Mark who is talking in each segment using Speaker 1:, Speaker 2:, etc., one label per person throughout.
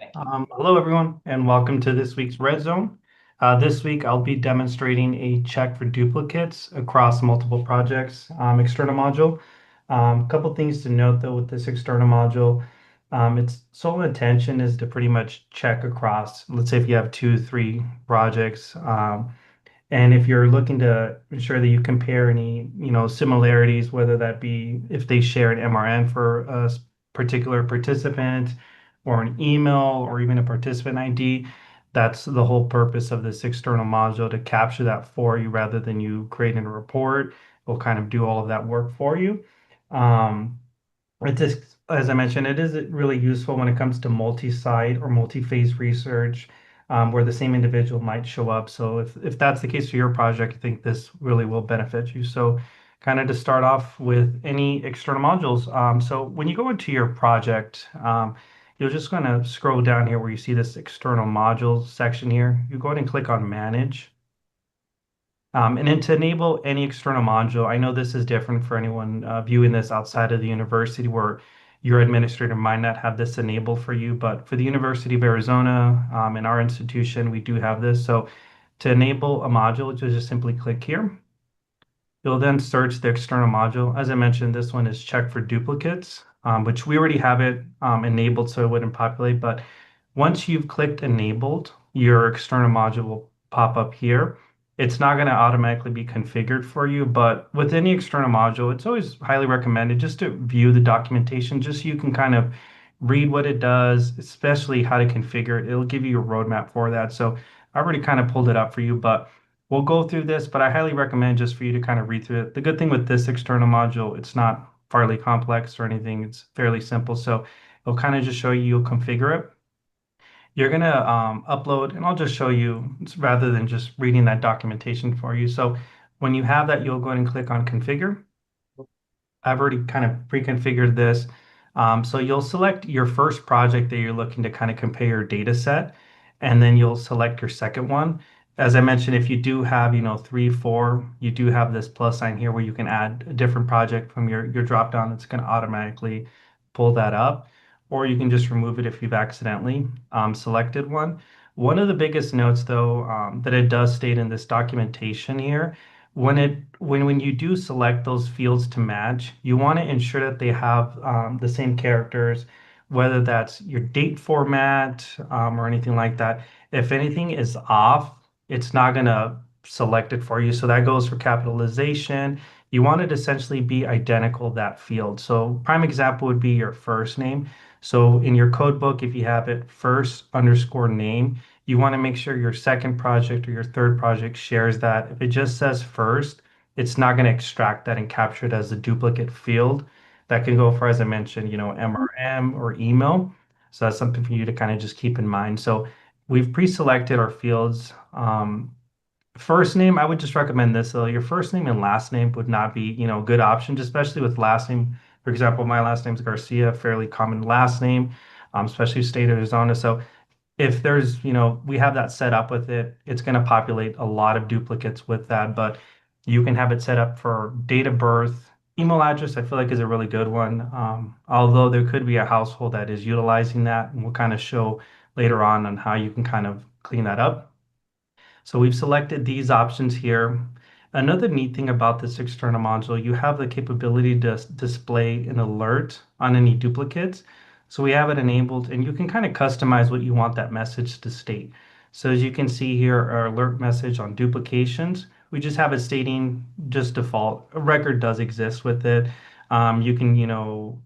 Speaker 1: Hello, everyone, and welcome to this week's Red Zone. This week, I'll be demonstrating a check for duplicates across multiple projects, external module. A couple things to note, though, with this external module, its sole intention is to pretty much check across, let's say if you have two, three projects, and if you're looking to ensure that you compare any, similarities, whether that be if they share an MRN for a particular participant or an email or even a participant ID, that's the whole purpose of this external module to capture that for you rather than you creating a report. It will kind of do all of that work for you. Um, it just, as I mentioned, it is really useful when it comes to multi-site or multi-phase research, where the same individual might show up. So if that's the case for your project, I think this really will benefit you. So kind of to start off with any external modules. So when you go into your project, you're just going to scroll down here where you see this external modules section here. You go ahead and click on Manage. And then to enable any external module, I know this is different for anyone viewing this outside of the university where your administrator might not have this enabled for you, but for the University of Arizona, in our institution, we do have this. So to enable a module, just simply click here. You'll then search the external module. As I mentioned, this one is check for duplicates, which we already have it enabled so it wouldn't populate. But once you've clicked enabled, your external module will pop up here. It's not going to automatically be configured for you, but with any external module, it's always highly recommended just to view the documentation, just so you can kind of read what it does, especially how to configure it. It'll give you a roadmap for that. So I already kind of pulled it up for you, but we'll go through this, but I highly recommend just for you to kind of read through it. The good thing with this external module, it's not fairly complex or anything. It's fairly simple. So it'll kind of just show you, you'll configure it. You're going to upload, and I'll just show you rather than just reading that documentation for you. So when you have that, you'll go ahead and click on configure. I've already kind of pre-configured this. So you'll select your first project that you're looking to kind of compare your data set, and then you'll select your second one. As I mentioned, if you do have, three, four, you do have this plus sign here where you can add a different project from your drop down. It's going to automatically pull that up, or you can just remove it if you've accidentally selected one. One of the biggest notes, though, that it does state in this documentation here when you do select those fields to match, you want to ensure that they have the same characters, whether that's your date format or anything like that. If anything is off, it's not going to select it for you. So that goes for capitalization. You want it to essentially be identical that field. So prime example would be your first name. So in your code book, if you have it first underscore name, you want to make sure your second project or your third project shares that. If it just says first, it's not going to extract that and capture it as a duplicate field. That can go for, as I mentioned, MRM or email. So that's something for you to kind of just keep in mind. So we've pre-selected our fields. First name, I would just recommend this. So your first name and last name would not be, good options, especially with last name. For example, my last name is Garcia, fairly common last name, especially state of Arizona. So if there's, we have that set up with it, it's going to populate a lot of duplicates with that, but you can have it set up for date of birth. Email address, I feel like is a really good one. Although there could be a household that is utilizing that, and we'll kind of show later on how you can kind of clean that up. So we've selected these options here. Another neat thing about this external module, you have the capability to display an alert on any duplicates. So we have it enabled and you can kind of customize what you want that message to state. So as you can see here, our alert message on duplications, we just have it stating just default. A record does exist with it. You can,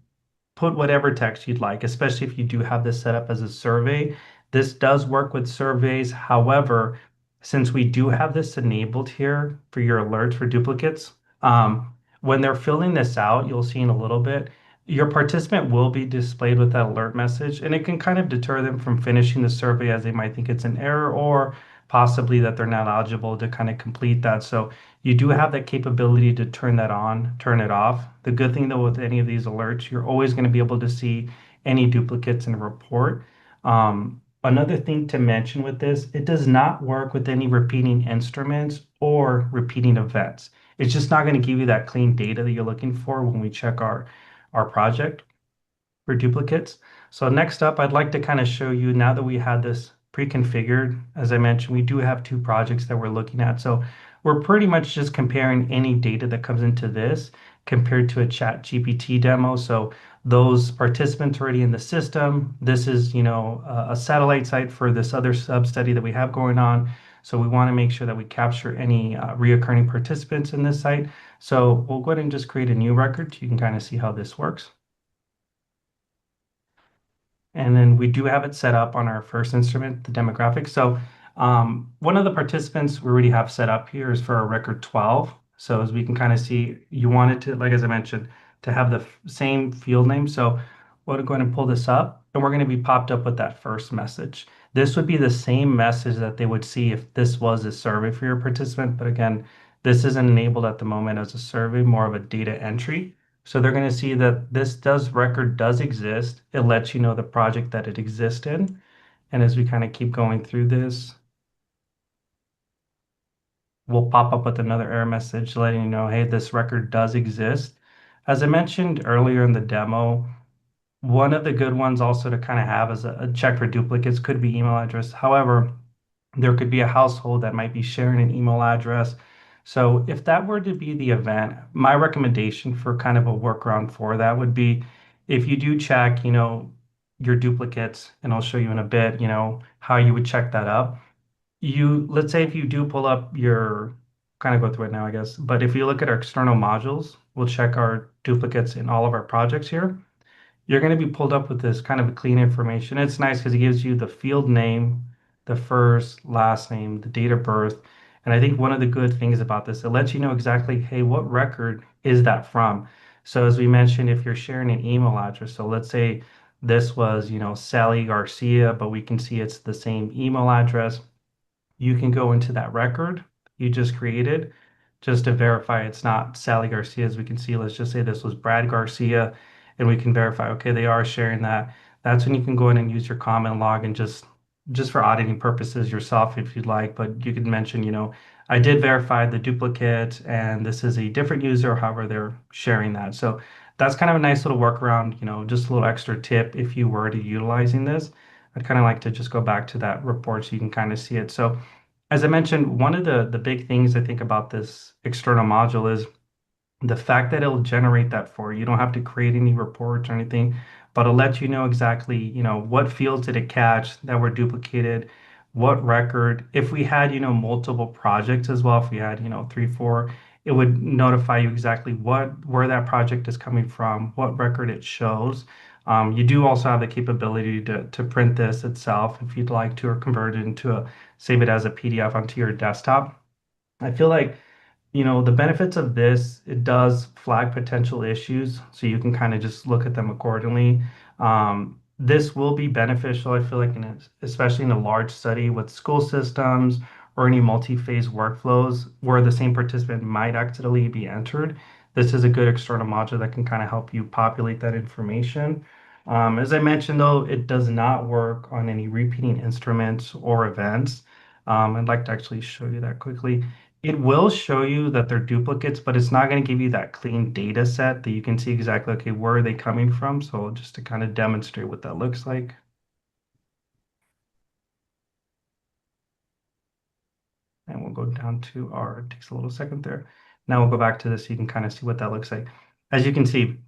Speaker 1: put whatever text you'd like, especially if you do have this set up as a survey. This does work with surveys. However, since we do have this enabled here for your alerts for duplicates, when they're filling this out, you'll see in a little bit, your participant will be displayed with that alert message, and it can kind of deter them from finishing the survey as they might think it's an error or possibly that they're not eligible to kind of complete that. So you do have that capability to turn that on, turn it off. The good thing though with any of these alerts, you're always going to be able to see any duplicates in a report. Another thing to mention with this, it does not work with any repeating instruments or repeating events. It's just not going to give you that clean data that you're looking for when we check our project. for duplicates. So next up, I'd like to kind of show you now that we had this pre-configured, as I mentioned, we do have two projects that we're looking at. So we're pretty much just comparing any data that comes into this compared to a chat GPT demo. So those participants already in the system, this is, a satellite site for this other sub-study that we have going on. So we want to make sure that we capture any reoccurring participants in this site. So we'll go ahead and just create a new record so you can kind of see how this works. And then we do have it set up on our first instrument, the demographics. So one of the participants we already have set up here is for our record 12. So as we can kind of see, you want it to, like as I mentioned, to have the same field name. So we're going to pull this up and we're going to be popped up with that first message. This would be the same message that they would see if this was a survey for your participant. But again, this isn't enabled at the moment as a survey, more of a data entry. So they're going to see that this does record does exist. It lets you know the project that it exists in. And as we kind of keep going through this, we'll pop up with another error message letting you know, hey, this record does exist. As I mentioned earlier in the demo, one of the good ones also to kind of have as a check for duplicates could be email address. However, there could be a household that might be sharing an email address. So if that were to be the event, my recommendation for kind of a workaround for that would be if you do check, your duplicates, and I'll show you in a bit, how you would check that up. Let's say if you do pull up your, kind of go through it now, I guess, but if you look at our external modules, we'll check our duplicates in all of our projects here. You're going to be pulled up with this kind of clean information. It's nice because it gives you the field name, the first, last name, the date of birth. And I think one of the good things about this, it lets you know exactly, hey, what record is that from? So as we mentioned, if you're sharing an email address, so let's say this was, Sally Garcia, but we can see it's the same email address. You can go into that record you just created just to verify it's not Sally Garcia. As we can see, let's just say this was Brad Garcia, and we can verify, okay, they are sharing that. That's when you can go in and use your comment log and just for auditing purposes yourself if you'd like, but you could mention, I did verify the duplicate and this is a different user, however, they're sharing that. So that's kind of a nice little workaround, just a little extra tip if you were to utilizing this. I'd kind of like to just go back to that report so you can kind of see it. So as I mentioned, one of the big things I think about this external module is the fact that it'll generate that for you. You don't have to create any reports or anything, but it'll let you know exactly, what fields did it catch that were duplicated, what record. If we had, multiple projects as well, if we had, three, four, it would notify you exactly where that project is coming from, what record it shows. You do also have the capability to print this itself if you'd like to, or convert it save it as a PDF onto your desktop. I feel like the benefits of this, it does flag potential issues, so you can kind of just look at them accordingly. This will be beneficial, I feel like, especially in a large study with school systems or any multi-phase workflows where the same participant might accidentally be entered. This is a good external module that can kind of help you populate that information. As I mentioned, though, it does not work on any repeating instruments or events. I'd like to actually show you that quickly. It will show you that they're duplicates, but it's not going to give you that clean data set that you can see exactly, okay, where are they coming from? So just to kind of demonstrate what that looks like. And we'll go down to it takes a little second there. Now we'll go back to this so you can kind of see what that looks like. As you can see,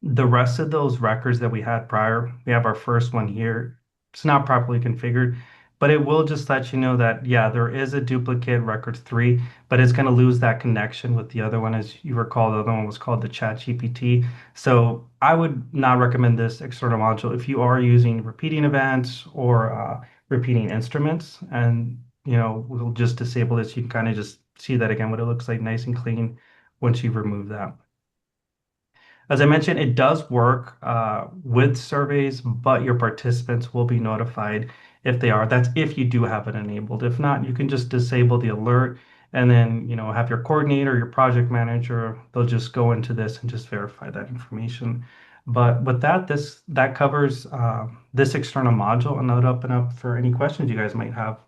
Speaker 1: the rest of those records that we had prior, we have our first one here. It's not properly configured, but it will just let you know that, yeah, there is a duplicate record 3, but it's going to lose that connection with the other one. As you recall, the other one was called the Chat GPT. So I would not recommend this external module if you are using repeating events or repeating instruments. And, we'll just disable this. You can kind of just see that again, what it looks like nice and clean once you remove that. As I mentioned, it does work with surveys, but your participants will be notified if they are. That's if you do have it enabled. If not, you can just disable the alert and then, have your coordinator, your project manager, they'll just go into this and just verify that information. But with that covers this external module, and I'll open up for any questions you guys might have.